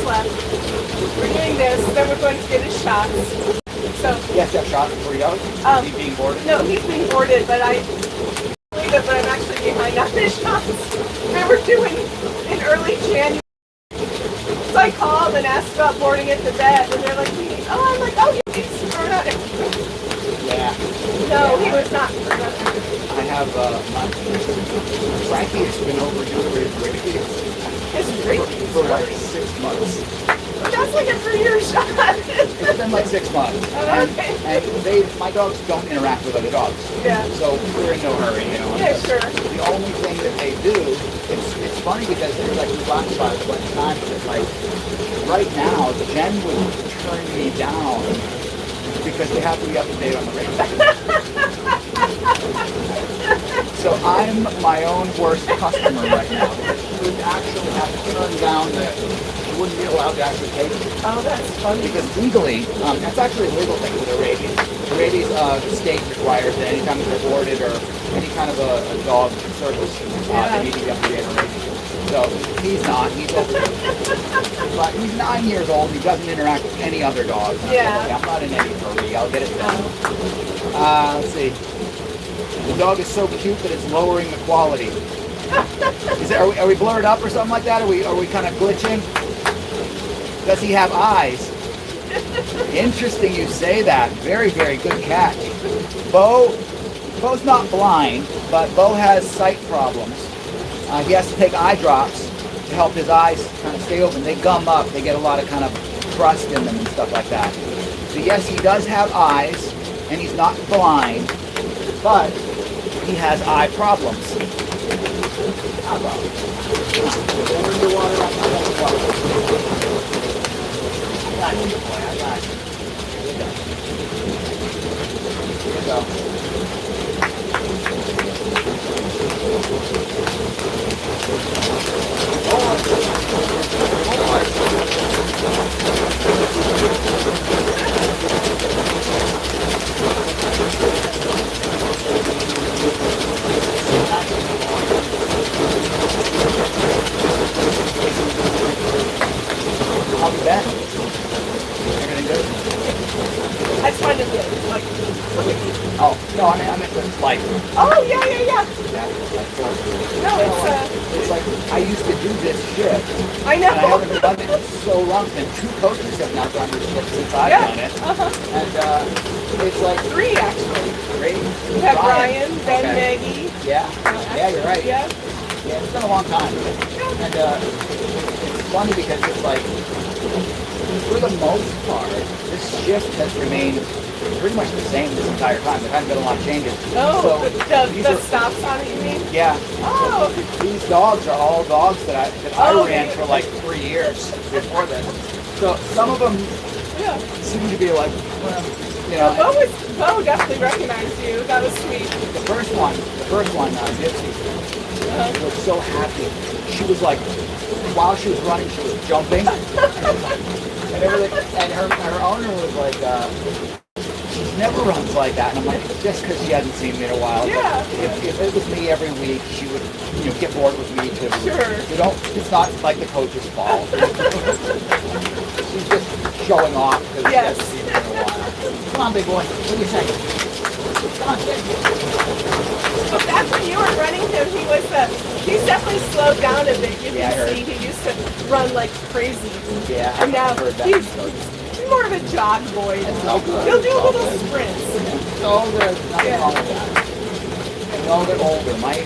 left. We're doing this, then we're going to get his shots. So he has to have shots before he goes? Is he being boarded? No, he's being boarded, but I believe it, but I'm actually behind on his shots. And we're doing in early January. So I called and asked about boarding at the vet, and they're like, I'm like, oh, he's corona. Yeah. No, he was not. I have, Frankie has been overdue for his rabies. His rabies? For like 6 months. That's like a 3-year shot. It's been like 6 months. And my dogs don't interact with other dogs. Yeah. So we're in no hurry, you know. Yeah, sure. The only thing that they do, it's funny because there's like, we talked about it one time, but like, right now, Jen would turn me down because they have to be up to date on the rabies. So I'm my own worst customer right now. She would actually have to turn down she wouldn't be allowed to actually take it. Oh, that's funny. Because legally, that's actually a legal thing with the rabies. The rabies, the state requires that anytime they're boarded or any kind of a dog service, they need to be up to date on rabies. So he's not. He's over. But he's 9 years old. He doesn't interact with any other dogs. I'm not in any hurry. I'll get it done. Let's see. The dog is so cute that it's lowering the quality. Are we blurred up or something like that? Are we kind of glitching? Does he have eyes? Interesting you say that. Very, very good catch. Bo's not blind, but Bo has sight problems. He has to take eye drops to help his eyes kind of stay open. They gum up. They get a lot of kind of crust in them and stuff like that. So yes, he does have eyes, and he's not blind, but he has eye problems. How about it? I got you, boy. I got you. Here we go. How have you been? Everything good? I just wanted to get like. Oh no, I meant the like. Oh yeah. No, it's like I used to do this shit. I know. And I haven't done it in so long. And 2 coaches have now done this shit since I've done it. And it's like 3 actually. 3. We have Brian, then Maggie. Yeah. Yeah, you're right. Yeah. Yeah, it's been a long time. And it's funny because it's like, for the most part, this shift has remained pretty much the same this entire time. There hasn't been a lot of changes. Oh, so the stops on it, you mean? Yeah. Oh. So these dogs are all dogs that I ran for like 3 years before this. So some of them seem to be like, well, you know. Bo definitely recognized you. That was sweet. The first one, Gypsy, was so happy. She was like, while she was running, she was jumping and everything. And her owner was like, she never runs like that. And I'm like, just because she hasn't seen me in a while. Yeah. But if it was me every week, she would, get bored with me too. Sure. It's not like the coach's fault. She's just showing off because she hasn't seen me in a while. Come on, big boy. What do you say? Come on, kid. But back when you were running him, he's definitely slowed down a bit. You can see he used to run like crazy. Yeah, and now I've heard that. He's more of a jog boy. So good. He'll do little sprints. So good. Nothing wrong with that. And a little bit older. My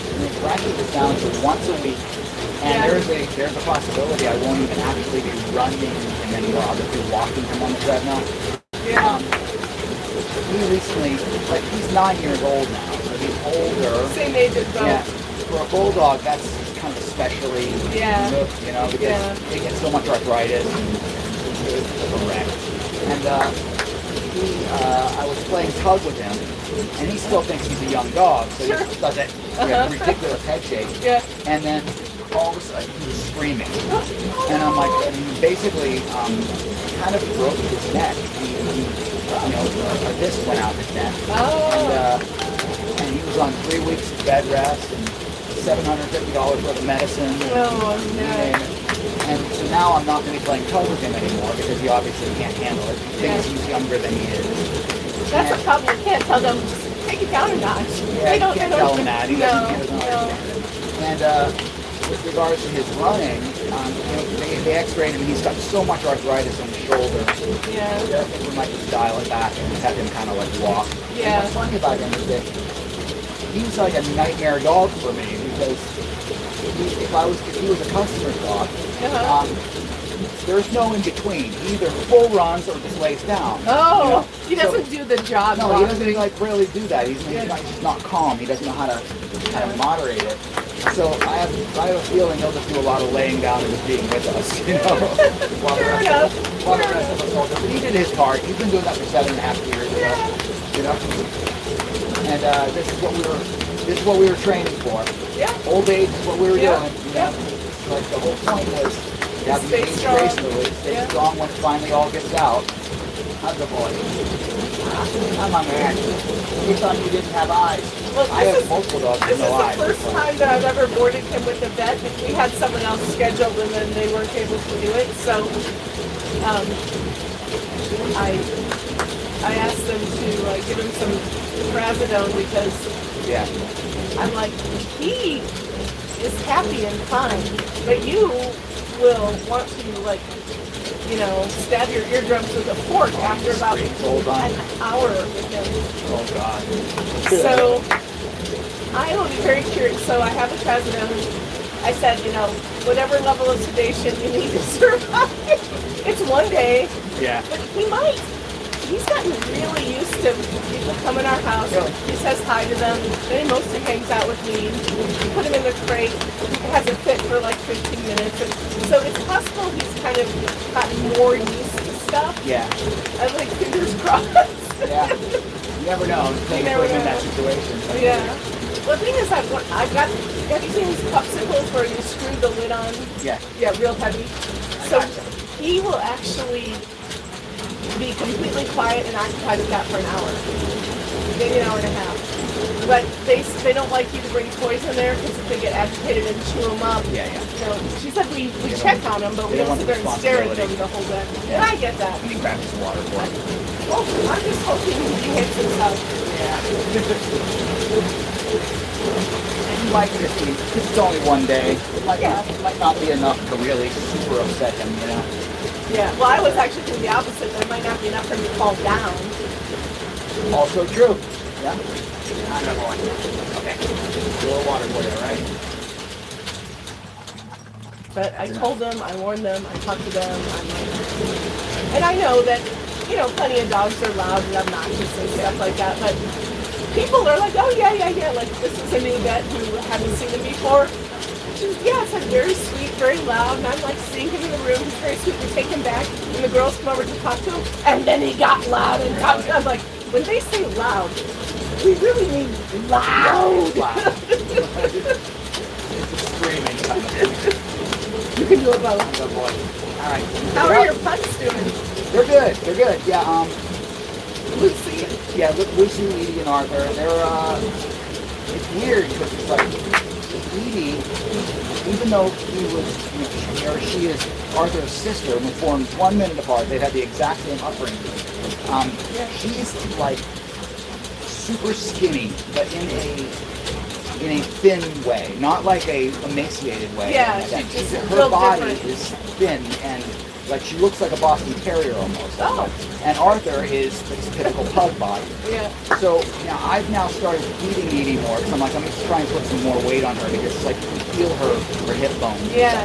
Frankie is down to once a week. And there's a possibility I won't even actually be running and then I'll just be walking him on the treadmill. Yeah. He recently, like, he's 9 years old now, so he's older. Same age as Bo. Yeah. For a bulldog, that's kind of especially, because they get so much arthritis and it's a wreck. And I was playing tug with him, and he still thinks he's a young dog, so he just does that ridiculous head shake. Yeah. And then all of a sudden he was screaming, and I'm like, and he basically kind of broke his neck. A disc went out his neck. And he was on 3 weeks of bed rest and $750 worth of medicine. Oh, no. And so now I'm not going to be playing tug with him anymore because he obviously can't handle it. He thinks he's younger than he is. That's a problem. You can't tell them, take it down a notch. Yeah, you can't tell him that. He doesn't No. And with regards to his running, they x-rayed him. He's got so much arthritis in his shoulder. Yeah. I think we might just dial it back and have him kind of like walk. Yeah. And what's funny about him is that he's like a nightmare dog for me because if he was a customer's dog, there's no in between. He either full runs or just lays down. Oh, he doesn't do the job. No, he doesn't like really do that. He's not calm. He doesn't know how to moderate it. So I have a feeling he'll just do a lot of laying down and just being with us, while the rest of us hold him. But he did his part. He's been doing that for 7.5 years, And this is what we were training for. Yeah. Old age is what we were doing. Like the whole point was you have to be gracefully, stay strong when it finally all gets out. How's the boy? I'm on man. You thought you didn't have eyes. Well, I have multiple dogs with no eyes. This is the first time that I've ever boarded him with the vet. We had someone else scheduled and then they weren't able to do it. So I asked them to give him some trazodone because I'm like, he is happy and fine, but you will want to stab your eardrums with a fork after about an hour with him. Oh God. So I will be very curious. So I have a trazodone. I said, whatever level of sedation you need to survive. It's one day. Yeah. But he might. He's gotten really used to people come in our house. Really? He says hi to them. Then he mostly hangs out with me. We put him in the crate. He has a fit for like 15 minutes. And so it's possible he's kind of gotten more used to stuff. Yeah. I'm like, fingers crossed. Yeah. You never know. You never know. In that situation. Yeah. Well, the thing is, have you seen these popsicles where you screw the lid on? Yeah. Yeah, real heavy. So he will actually be completely quiet and occupied with that for an hour, maybe an hour and a half. But they don't like you to bring toys in there because if they get agitated and chew them up. She said we check on them, but we don't sit there and stare at them the whole day. And I get that. And he grabs his water for him. Well, I'm just hoping he behaves himself. Yeah. And you might just be, because it's only one day, it might not be enough to really super upset him, Yeah, well, I was actually doing the opposite. There might not be enough for him to fall down. Also true. Yeah. I'm not going. Okay. A little water for you, right? But I told them, I warned them, I talked to them. And I know that, plenty of dogs are loud and obnoxious and stuff like that. But people are like, oh, yeah. Like, this is a new vet who hadn't seen him before. It's like very sweet, very loud, and I'm like seeing him in the room, he's very sweet, we take him back, and the girls come over to talk to him, and then he got loud and talked to him. I'm like, when they say loud, we really mean loud. Screaming. You can do it both. Good boy. All right. How are your pets doing? They're good. Yeah, Lucy. Yeah, Lucy, Edie, and Arthur, they're, it's weird, because it's like, Edie, even though she is Arthur's sister, and we formed 1 minute apart, they've had the exact same upbringing. She's like super skinny, but in a thin way, not like a emaciated way. Yeah, her body is thin and like she looks like a Boston Terrier almost. Oh. And Arthur is the typical pug body. Yeah. So now I've started feeding Edie more because I'm like, I'm just trying to put some more weight on her because it's like you can feel her hip bones. Yeah.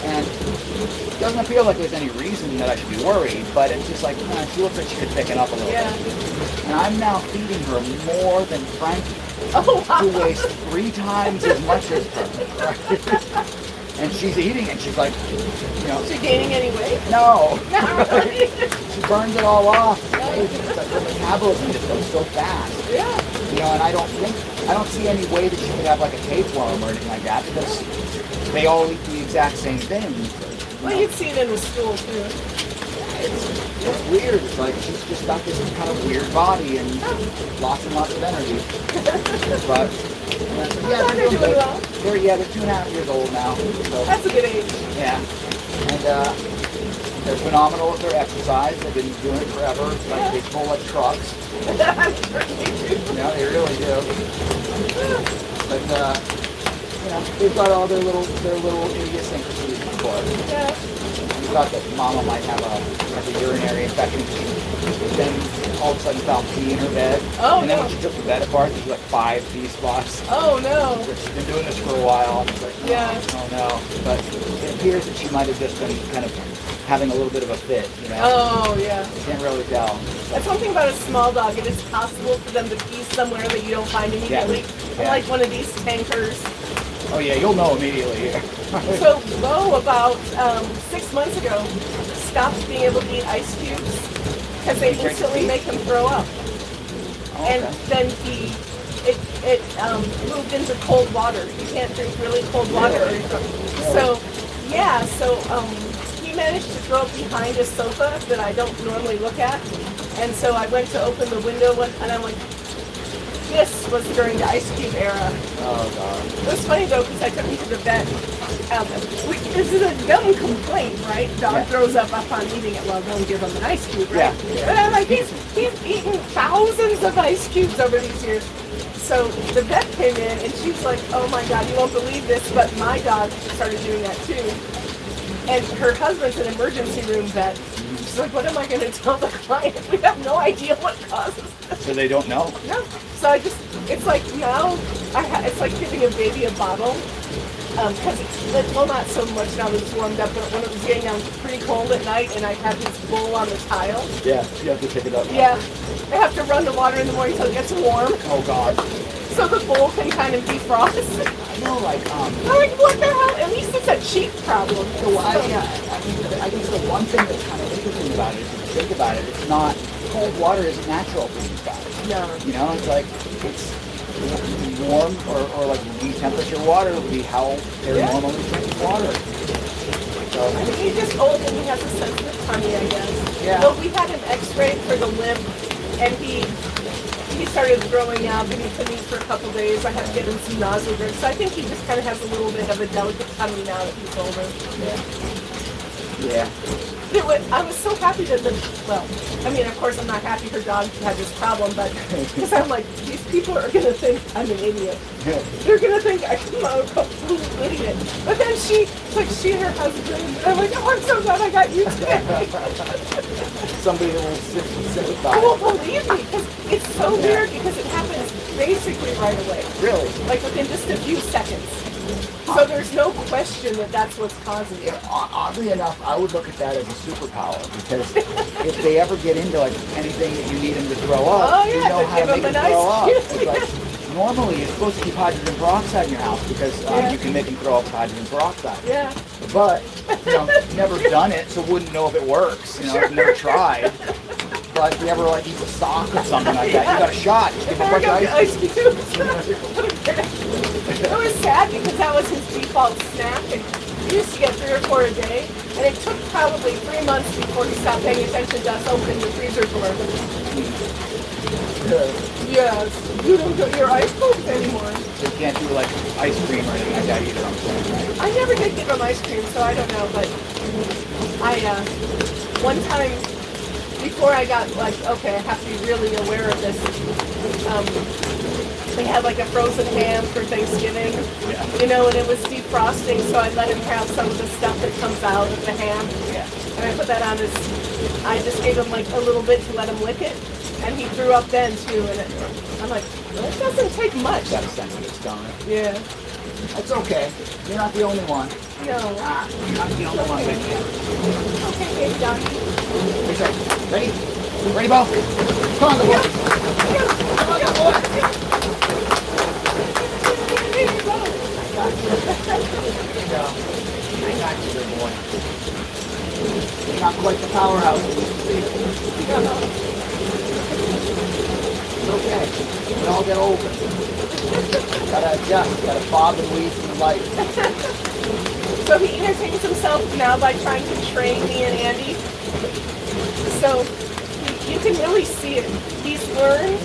And it doesn't feel like there's any reason that I should be worried, but it's just like, she looks like she could pick it up a little bit. And I'm now feeding her more than Frankie, who weighs 3 times as much as her. And she's eating and she's like, Is she gaining any weight? No. She burns it all off. It's like her metabolism just goes so fast. Yeah. And I don't see any way that she could have like a tapeworm or anything like that because they all eat the exact same thing. Well, you'd see it in the stool too. It's weird. It's like she's just got this kind of weird body and lots and lots of energy. But they're doing well. They're 2.5 years old now. So. That's a good age. Yeah. And they're phenomenal at their exercise. They've been doing it forever. Like they pull like trucks. I'm sure they do. Yeah, they really do. But you know, they've got all their little idiosyncrasies, of course. Yeah. We thought that Mama might have a urinary infection. Then all of a sudden found pee in her bed. Oh, and then no. when she took the bed apart, there's like 5 pee spots. Oh no. She's been doing this for a while. And it's like, Yeah. oh no. But it appears that she might have just been kind of having a little bit of a fit, you know. Oh yeah. You can't really tell. That's one thing about a small dog. It is possible for them to pee somewhere that you don't find immediately. Yeah. Like one of these tankers. Oh yeah, you'll know immediately. So Bo, about 6 months ago, stopped being able to eat ice cubes because they instantly make him throw up. Oh, And okay. then it moved into cold water. You can't drink really cold water. Really? So yeah, he managed to throw up behind a sofa that I don't normally look at. And so I went to open the window and I'm like, this was during the ice cube era. Oh god. It was funny though because I took him to the vet. This is a dumb complaint, right? Dog throws up upon eating it. Well, don't give him an ice cube, right? Yeah. But I'm like, he's eaten thousands of ice cubes over these years. So the vet came in and she's like, oh my god, you won't believe this, but my dog started doing that too. And her husband's an emergency room vet. She's like, what am I going to tell the client? We have no idea what causes this. So they don't know. No. So it's like now, it's like giving a baby a bottle. Because, well, not so much now that it's warmed up, but when it was getting down pretty cold at night and I had this bowl on the tile. Yeah, you have to pick it up. Yeah. I have to run the water in the morning until it gets warm. Oh god. So the bowl can kind of defrost. I know, like, I'm like, what the hell? At least it's a cheap problem. I guess the one thing that's kind of interesting about it is, if you think about it, it's not, cold water isn't natural for these guys. No. You know, it's like, it's warm or like room temperature water would be how they normally drink water. So, I mean, he's just old and he has a sensitive tummy, I guess. Yeah. But we had an x-ray for the limp and he started throwing up and he couldn't eat for a couple days. I had to get him some nausea drugs. So I think he just kind of has a little bit of a delicate tummy now that he's older. yeah. I was so happy that I mean, of course I'm not happy her dog had this problem, but because I'm like, these people are going to think I'm an idiot. Yeah. They're going to think I'm a complete idiot. But then she and her husband, and I'm like, oh, I'm so glad I got you today. Somebody that will sympathize. I won't believe me, because it's so weird, because it happens basically right away. Really? Like within just a few seconds. So there's no question that that's what's causing it. Oddly enough, I would look at that as a superpower, because if they ever get into like anything that you need them to throw up, you know how to make them throw up. It's like, normally you're supposed to keep hydrogen peroxide in your house because you can make them throw up hydrogen peroxide. Yeah. But never done it, so wouldn't know if it works. I've never tried. But if you ever like eat a sock or something like that, you got a shot. Just give a bunch of ice cubes. It was sad because that was his default snack, and he used to get 3 or 4 a day, and it took probably 3 months before he stopped paying attention to us opening the freezer door. Yes, you don't get your ice cubes anymore. So you can't do like ice cream or anything like that either, I'm saying, right? I never did give him ice cream, so I don't know, but one time, before I got like, okay, I have to be really aware of this, we had like a frozen ham for Thanksgiving, and it was defrosting, so I let him have some of the stuff that comes out of the ham, and I put that on I just gave him like a little bit to let him lick it, and he threw up then too, and I'm like, it doesn't take much. Got a sensitive stomach. Yeah. That's okay. You're not the only one. No. You're not the only one. Okay, baby doggy. Ready? Ready, Bo? Come on, good boy. Come on, good boy. I got you, good boy. You're not quite the powerhouse you used to be. It's okay. We all get older. Gotta adjust. Gotta bob and weave through life. So he entertains himself now by trying to train me and Andy. So you can really see it. He's learned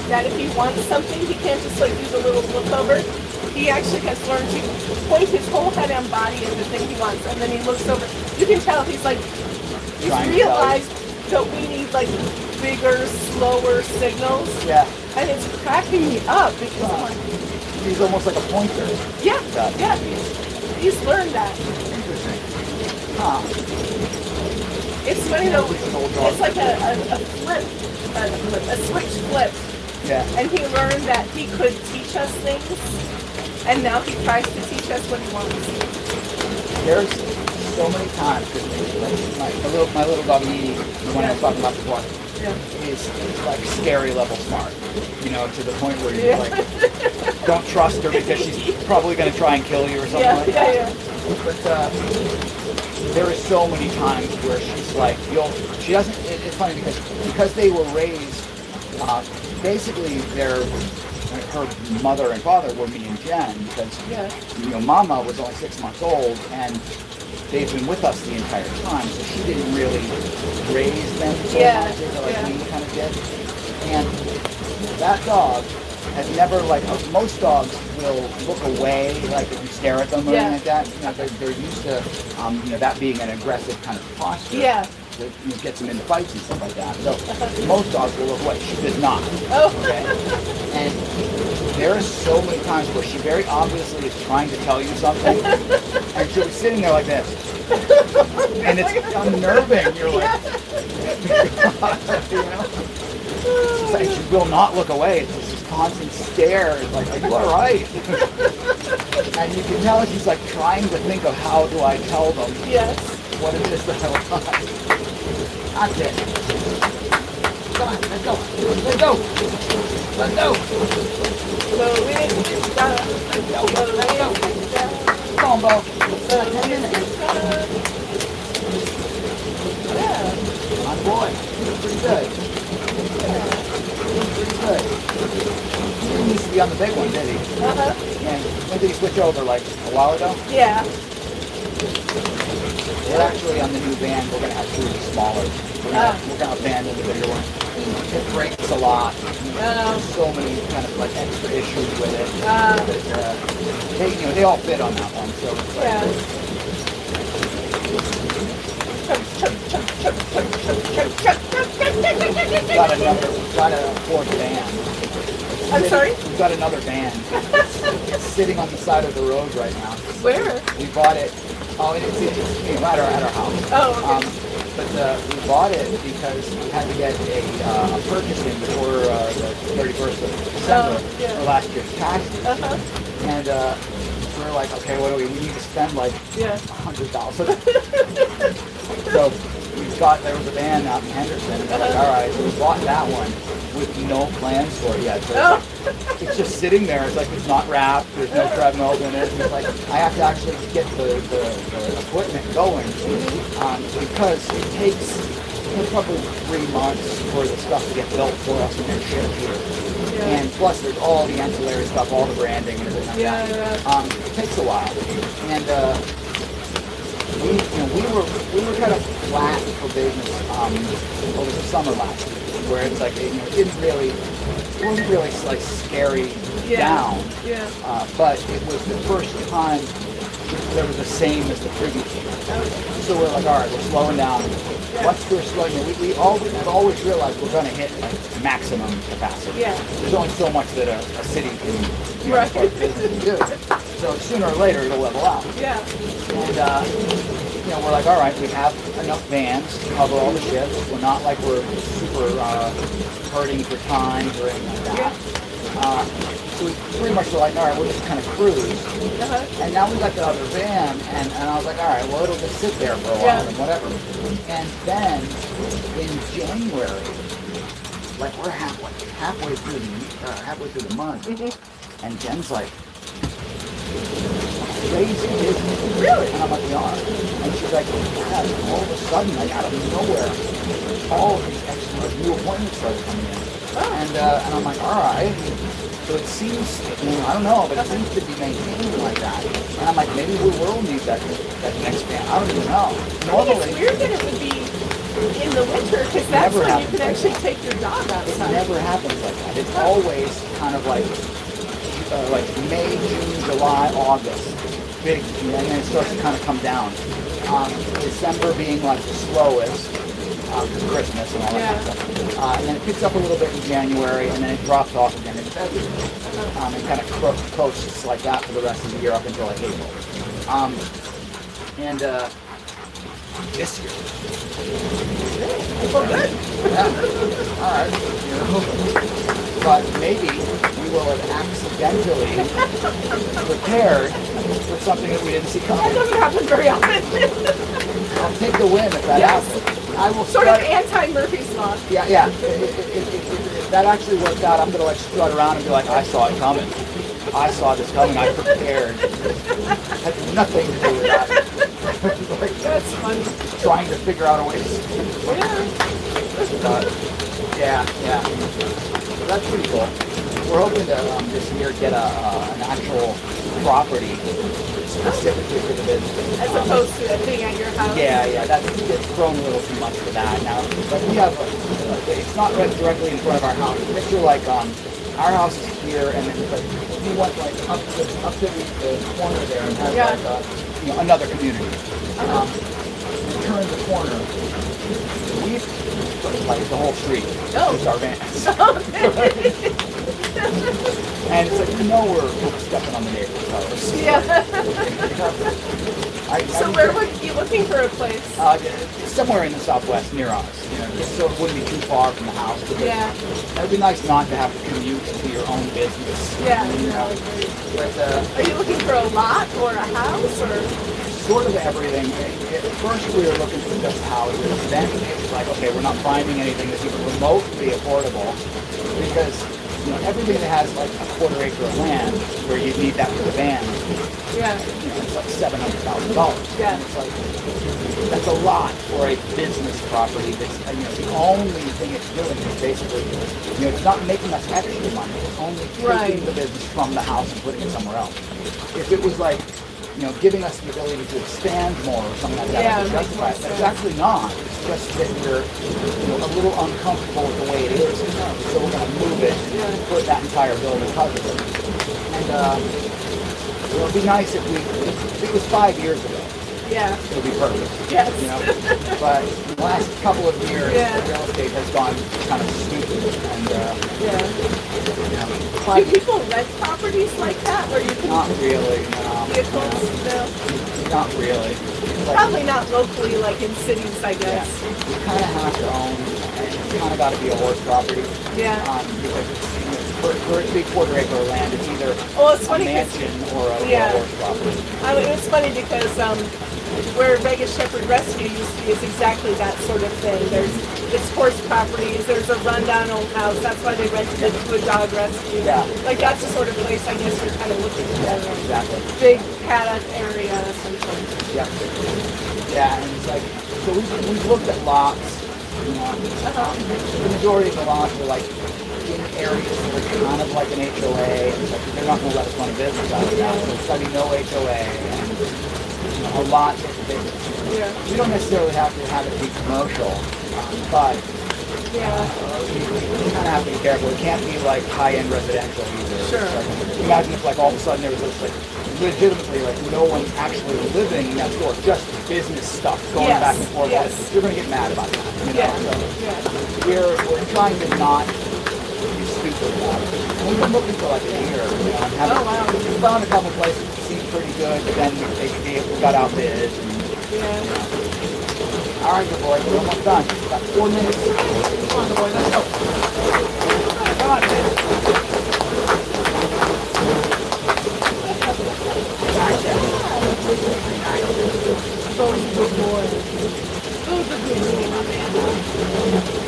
that if he wants something, he can't just like use a little look over. He actually has learned to point his whole head and body at the thing he wants, and then he looks over. You can tell he's like, he's Trying to realized that we need like bigger, slower signals. Yeah. And it's cracking me up because I'm like, He's almost like a pointer. yeah, Yeah. yeah. He's learned that. Interesting. Huh. It's funny though. He's an old dog. It's like a switch flip. Yeah. And he learned that he could teach us things, and now he tries to teach us what he wants. There's so many times, like my little dog Edie, the one I was talking about before, is like scary level smart. You know, to the point where you like don't trust her because she's probably going to try and kill you or something like that. Yeah. But there are so many times where she's like, she doesn't. It's funny because they were raised. Basically, her mother and father were me and Jen because Mama was only 6 months old and they've been with us the entire time, so she didn't really raise them so much like we kind of did. And that dog has never most dogs will look away like if you stare at them or anything like that. You know, they're used to that being an aggressive kind of posture. Yeah. That gets them into fights and stuff like that. So most dogs will look away. She does not. Oh. Okay? And there are so many times where she very obviously is trying to tell you something, and she'll be sitting there like this, and it's unnerving. You're like, you know? It's like she will not look away. It's just this constant stare. It's like, are you all right? And you can tell she's like trying to think of how do I tell them what it is that I want. That's it. Come on, let's go. Let's go. Let's go. Come on, Bo. 10 minutes. My boy. Pretty good. Pretty good. He needs to be on the big one, did he? And when did he switch over? Like a while ago? Yeah. We're actually on the new van. We're going to have two smaller. We're going to abandon the bigger one. It breaks a lot. There's so many kind of like extra issues with it. They all fit on that one. So it's like, we've got a fourth van. I'm sorry? We've got another van. It's sitting on the side of the road right now. Where? We bought it. Oh, it's at our house. Oh, okay. But we bought it because we had to get a purchase in before the 31st of December for last year's taxes. And we were like, okay, what do we need to spend like $100,000. So there was a van out in Henderson. And we're like, all right, so we bought that one with no plans for it yet. So it's just sitting there. It's like it's not wrapped. There's no treadmills in it. It's like I have to actually get the equipment going because it takes probably 3 months for the stuff to get built for us and then shipped here. And plus there's all the ancillary stuff, all the branding and everything like that. It takes a while. And we were kind of flat for business over the summer last year, where it's like it wasn't really like scary down, but it was the first time that was the same as the previous year. So we're like, all right, we're slowing down. Once we're slowing down, we've always realized we're going to hit like maximum capacity. There's only so much that a city can start business and do. So sooner or later it'll level out. And we're like, all right, we have enough vans to cover all the shifts. We're not like we're super hurting for time or anything like that. So we pretty much were like, all right, we'll just kind of cruise. And now we got the other van, and I was like, all right, well, it'll just sit there for a while and whatever. And then in January, like we're halfway through the month, and Jen's like, crazy business. Really? And I'm like, we are. And she's like, God, all of a sudden, like out of nowhere, all of these extra new appointments started coming in. And I'm like, all right. So it seems, I don't know, but it seems to be maintaining like that. And I'm like, maybe we will need that next van. I don't even know. Normally, it's weird that it would be in the winter because that's when you can actually take your dog outside. It never happens like that. It's always kind of like May, June, July, August big, and then it starts to kind of come down. December being like the slowest, because Christmas and all that kind of stuff. And then it picks up a little bit in January, and then it drops off again in February. And kind of coasts like that for the rest of the year up until like April. This year. Well, good. Yeah. All right. But maybe we will have accidentally prepared for something that we didn't see That coming. doesn't happen very often. I'll take the win if that Yes. happens. I will Sort of anti-Murphy's Law. Yeah. If that actually worked out, I'm going to like strut around and be like, I saw it coming. I saw this coming. I prepared. Had nothing to do with that. Like, That's funny. trying to figure out a way to Yeah. yeah. So that's pretty cool. We're hoping to this year get an actual property specifically for the business. As opposed to it being at your house. Yeah, it's grown a little too much for that now. But we have, it's not right directly in front of our house. Picture like our house is here, and then like you went like up to the corner there and have like another community. You turn the corner, we've like the whole street. Oh. It's our vans. And it's like, we're stepping on the neighbor's toes. Yeah. So where would would you be looking for a place? somewhere in the Southwest near us, just so it wouldn't be too far from the house. Yeah. It'd be nice not to have to commute to your own business. Yeah. But Are you looking for a lot or a house or? sort of everything. At first we were looking for just houses. Then it was like, okay, we're not finding anything that's even remotely affordable because everything that has like a quarter acre of land where you need that for the van, Yeah. it's like $700,000. Yeah. And it's like that's a lot for a business property. That's the only thing it's doing is basically it's not making us extra money. It's only taking the business from the house and putting it somewhere else. If it was like giving us the ability to expand more or something like that, I could justify it. But it's actually not. It's just that we're a little uncomfortable with the way it is. So we're going to move it and put that entire building covered. And it would be nice if it was 5 years ago. Yeah. It would be perfect. Yes. But in the last couple of years, Yeah. real estate has gone kind of stupid. And Do people rent properties like that where you can not really. vehicles? No. Not really. Like, Probably not locally, like in cities, I yeah, guess. you kind of have to own, and it's kind of got to be a horse property. Yeah. Because for it to be quarter acre of land, it's either Well, it's a funny 'cause- mansion or a Yeah. horse property. I mean, it's funny because where Vegas Shepherd Rescue used to be is exactly that sort of thing. It's horse properties. There's a rundown old house. That's why they rented it to a dog rescue. Yeah. Like that's the sort of place I guess you're kind of looking Yeah, for. exactly. Big paddock area or something. Yeah. Yeah, and it's like, so we've looked at lots, the majority of the lots are like in areas that are kind of like an HOA, and it's like, they're not going to let us run a business out of that, so it's got to be no HOA, and a lot that we don't necessarily have to have it be commercial, but Yeah. you kind of have to be careful. It can't be like high-end residential either. Sure. Like, imagine if like all of a sudden there was this like legitimately like no one actually living next door, just business stuff going back and forth. Yes. You're going to get mad about that. Yeah. So Yeah. we're trying to not be stupid about it. And we've been looking for like a year. Oh, wow. We found a couple places that seemed pretty good, but then we got outbid. Yeah. All right, good boy. We're almost done. About 4 minutes. Come on, boy. Let's go. Come on, man. Bo's a good boy. Bo's a good boy, my man.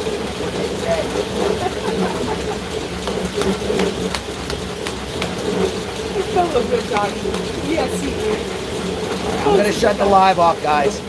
He's still a good dog. Yes, he is. I'm going to shut the live off, guys.